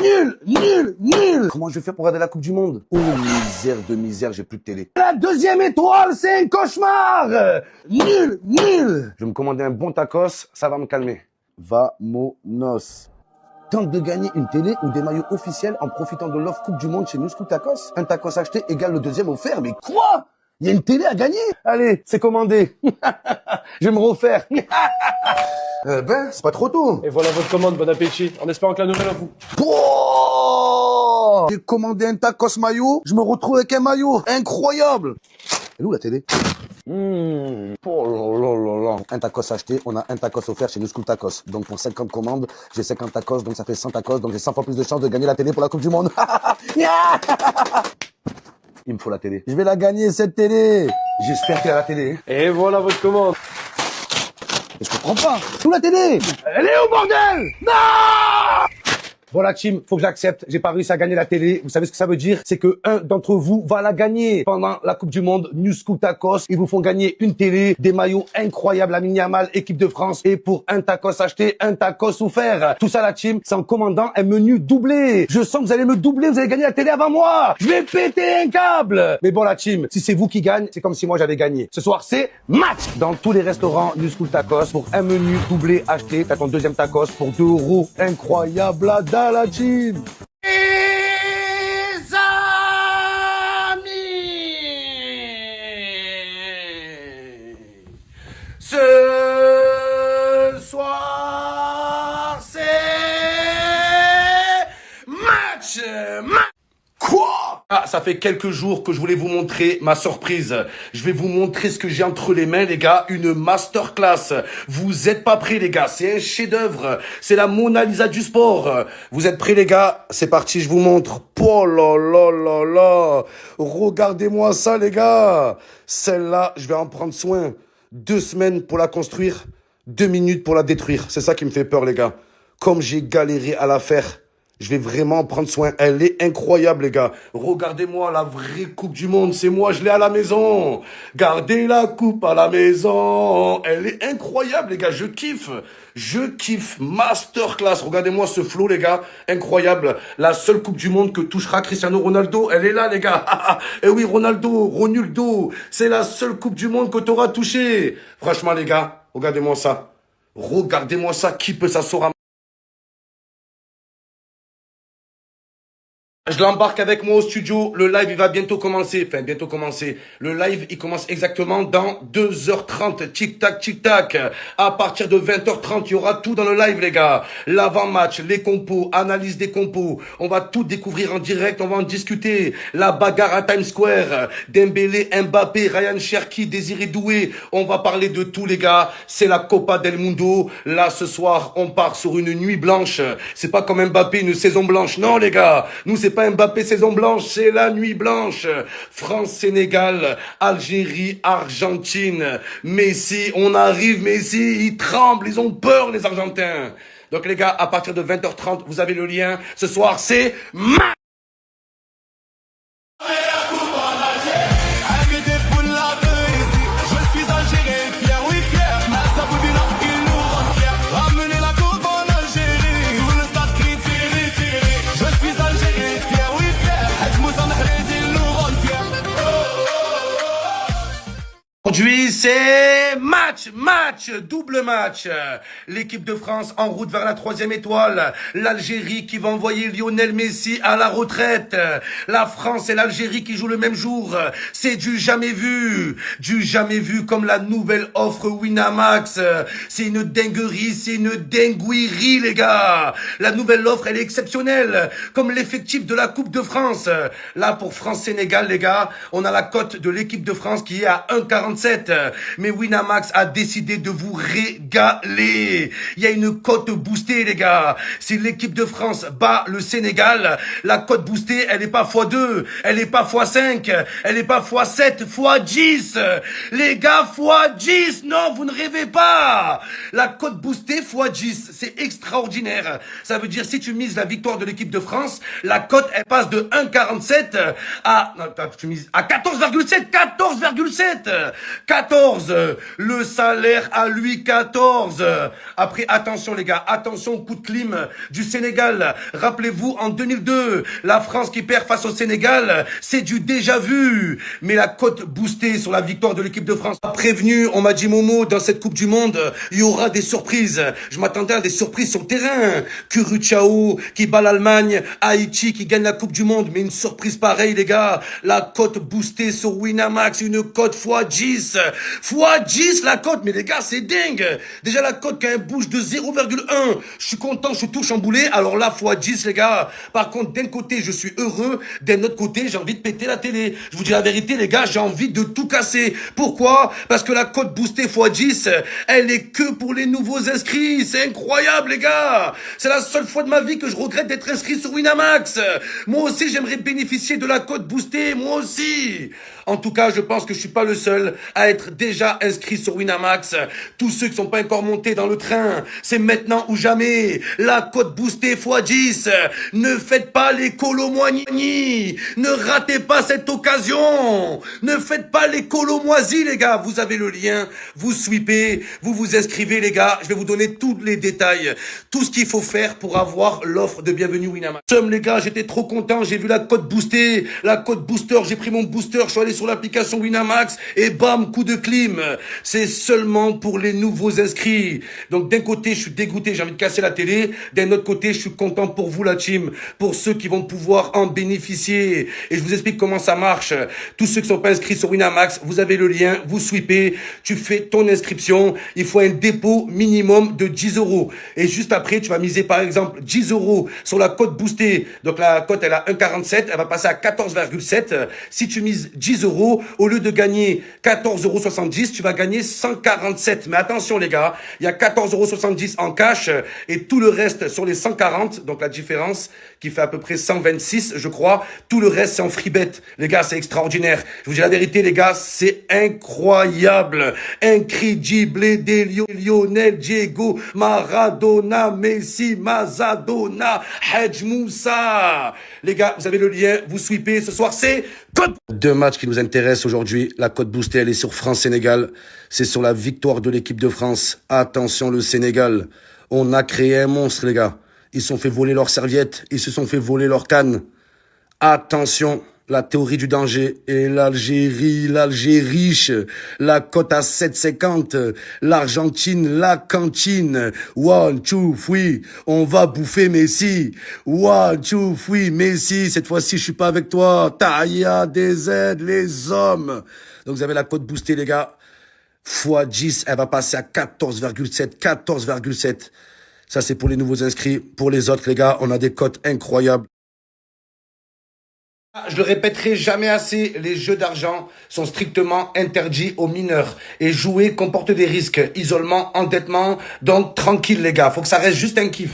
Nul. Comment je vais faire pour regarder la Coupe du Monde? Oh, misère de misère, j'ai plus de télé. La deuxième étoile, c'est un cauchemar. Nul. Je vais me commander un bon tacos, ça va me calmer. Vamonos. Tente de gagner une télé ou des maillots officiels en profitant de l'offre Coupe du Monde chez New School Tacos. Un tacos acheté égale le deuxième offert. Mais quoi? Il y a une télé à gagner? Allez, c'est commandé. Je vais me refaire. C'est pas trop tôt. Et voilà votre commande, bon appétit, en espérant que la nouvelle en vous. Oh, j'ai commandé un tacos maillot, je me retrouve avec un maillot. Incroyable. Elle est où la télé? Oh là. Un tacos acheté, on a un tacos offert chez New School Tacos. Donc pour 50 commandes, j'ai 50 tacos, donc ça fait 100 tacos, donc j'ai 100 fois plus de chances de gagner la télé pour la Coupe du Monde. Il me faut la télé. Je vais la gagner cette télé. J'espère qu'il y a la télé. Et voilà votre commande. Je comprends pas. Où la télé? Elle est où, bordel? Non! Bon, la team, faut que j'accepte. J'ai pas réussi à gagner la télé. Vous savez ce que ça veut dire? C'est que un d'entre vous va la gagner. Pendant la Coupe du Monde, New School Tacos, ils vous font gagner une télé, des maillots incroyables à Miniamal, équipe de France. Et pour un tacos acheté, un tacos offert. Tout ça, la team, c'est en commandant un menu doublé. Je sens que vous allez me doubler, vous allez gagner la télé avant moi. Je vais péter un câble. Mais bon, la team, si c'est vous qui gagne, c'est comme si moi j'avais gagné. Ce soir, c'est match dans tous les restaurants New School Tacos pour un menu doublé acheté. T'as ton deuxième tacos pour 2 €. Incroyable, la team. Les amis, ce soir c'est match. Quoi? Ah, ça fait quelques jours que je voulais vous montrer ma surprise. Je vais vous montrer ce que j'ai entre les mains, les gars. Une masterclass. Vous êtes pas prêts, les gars. C'est un chef-d'œuvre. C'est la Mona Lisa du sport. Vous êtes prêts, les gars? C'est parti, je vous montre. Oh là là là là. Regardez-moi ça, les gars. Celle-là, je vais en prendre soin. 2 semaines pour la construire. 2 minutes pour la détruire. C'est ça qui me fait peur, les gars. Comme j'ai galéré à la faire. Je vais vraiment en prendre soin. Elle est incroyable, les gars. Regardez-moi, la vraie Coupe du Monde, c'est moi, je l'ai à la maison. Gardez la coupe à la maison. Elle est incroyable, les gars. Je kiffe. Masterclass. Regardez-moi ce flow, les gars. Incroyable. La seule Coupe du Monde que touchera Cristiano Ronaldo, elle est là, les gars. Eh oui, Ronaldo. C'est la seule Coupe du Monde que t'auras touché. Franchement, les gars, regardez-moi ça. Qui peut s'asseoir à... Je l'embarque avec moi au studio. Le live, il va bientôt commencer. Le live, il commence exactement dans 2h30. Tic-tac. À partir de 20h30, il y aura tout dans le live, les gars. L'avant-match, les compos, analyse des compos. On va tout découvrir en direct. On va en discuter. La bagarre à Times Square. Dembélé, Mbappé, Ryan Cherki, Désiré Doué. On va parler de tout, les gars. C'est la Copa del Mundo. Là, ce soir, on part sur une nuit blanche. C'est pas comme Mbappé, une saison blanche. Non, les gars. Nous, c'est pas Mbappé saison blanche, c'est la nuit blanche. France-Sénégal, Algérie, Argentine. Messi, on arrive, Messi, ils tremblent, ils ont peur, les Argentins. Donc les gars, à partir de 20h30, vous avez le lien. Ce soir, c'est match. Aujourd'hui, c'est double match. L'équipe de France en route vers la 3e étoile. L'Algérie qui va envoyer Lionel Messi à la retraite. La France et l'Algérie qui jouent le même jour. C'est du jamais vu comme la nouvelle offre Winamax. C'est une dinguerie, c'est une dinguerie, les gars. La nouvelle offre, elle est exceptionnelle, comme l'effectif de la Coupe de France. Là, pour France-Sénégal, les gars, on a la cote de l'équipe de France qui est à 1,47. Mais Winamax a décidé de vous régaler. Il y a une cote boostée, les gars. Si l'équipe de France bat le Sénégal, la cote boostée, elle n'est pas x2, elle n'est pas x5, elle n'est pas x7, x10. Les gars, x10. Non, vous ne rêvez pas. La cote boostée x10, c'est extraordinaire. Ça veut dire, si tu mises la victoire de l'équipe de France, la cote, elle passe de 1,47 à 14,7. 14. Le salaire à Louis XIV. Après, attention les gars, attention au coup de clim du Sénégal. Rappelez-vous, en 2002, la France qui perd face au Sénégal, c'est du déjà vu. Mais la cote boostée sur la victoire de l'équipe de France a prévenu, on m'a dit Momo, dans cette Coupe du Monde, il y aura des surprises. Je m'attendais à des surprises sur le terrain. Kuruchao qui bat l'Allemagne, Haïti qui gagne la Coupe du Monde. Mais une surprise pareille les gars, la cote boostée sur Winamax, une cote x10. x10 la cote, mais les gars c'est dingue. Déjà la cote quand elle bouge de 0,1, je suis content, je suis tout chamboulé. Alors là x10 les gars. Par contre d'un côté je suis heureux, d'un autre côté j'ai envie de péter la télé. Je vous dis la vérité les gars, j'ai envie de tout casser. Pourquoi? Parce que la cote boostée x10, elle est que pour les nouveaux inscrits. C'est incroyable les gars. C'est la seule fois de ma vie que je regrette d'être inscrit sur Winamax. Moi aussi j'aimerais bénéficier de la cote boostée, moi aussi. En tout cas, je pense que je suis pas le seul à être déjà inscrit sur Winamax. Tous ceux qui sont pas encore montés dans le train, c'est maintenant ou jamais. La cote boostée x10. Ne faites pas les colomoignis. Ne ratez pas cette occasion. Ne faites pas les colomoisis, les gars. Vous avez le lien. Vous sweepez. Vous vous inscrivez, les gars. Je vais vous donner tous les détails. Tout ce qu'il faut faire pour avoir l'offre de bienvenue Winamax. Les gars, j'étais trop content. J'ai vu la cote boostée. La cote booster. J'ai pris mon booster. Je suis allé sur l'application Winamax et bam, coup de clim. C'est seulement pour les nouveaux inscrits. Donc d'un côté, je suis dégoûté, j'ai envie de casser la télé. D'un autre côté, je suis content pour vous la team, pour ceux qui vont pouvoir en bénéficier. Et je vous explique comment ça marche. Tous ceux qui sont pas inscrits sur Winamax, vous avez le lien, vous sweepez, tu fais ton inscription. Il faut un dépôt minimum de 10 €. Et juste après, tu vas miser par exemple 10 € sur la cote boostée. Donc la cote, elle a 1,47, elle va passer à 14,7. Si tu mises 10 €, au lieu de gagner 14,70 €, tu vas gagner 147. Mais attention les gars, il y a 14,70 € en cash et tout le reste sur les 140, donc la différence qui fait à peu près 126 je crois, tout le reste c'est en free bet. Les gars, c'est extraordinaire. Je vous dis la vérité les gars, c'est incroyable. Incredible des Lionel, Diego, Maradona, Messi, Mazadona, Hadj Moussa. Les gars, vous avez le lien, vous sweepez. Ce soir, c'est cote. Deux matchs qui nous intéressent aujourd'hui. La cote boostée, elle est sur France-Sénégal. C'est sur la victoire de l'équipe de France. Attention, le Sénégal. On a créé un monstre, les gars. Ils se sont fait voler leurs serviettes. Ils se sont fait voler leurs cannes. Attention, la théorie du danger. Et l'Algérie riche. La cote à 7,50. L'Argentine, la cantine. 1, 2, 3. On va bouffer Messi. 1, 2, 3. Messi. Cette fois-ci, je suis pas avec toi. Taïa, DZ, les hommes. Donc, vous avez la cote boostée, les gars. x10, elle va passer à 14,7. 14,7. Ça, c'est pour les nouveaux inscrits. Pour les autres, les gars, on a des cotes incroyables. Je le répéterai jamais assez, les jeux d'argent sont strictement interdits aux mineurs. Et jouer comporte des risques, isolement, endettement, donc tranquille les gars, faut que ça reste juste un kiff.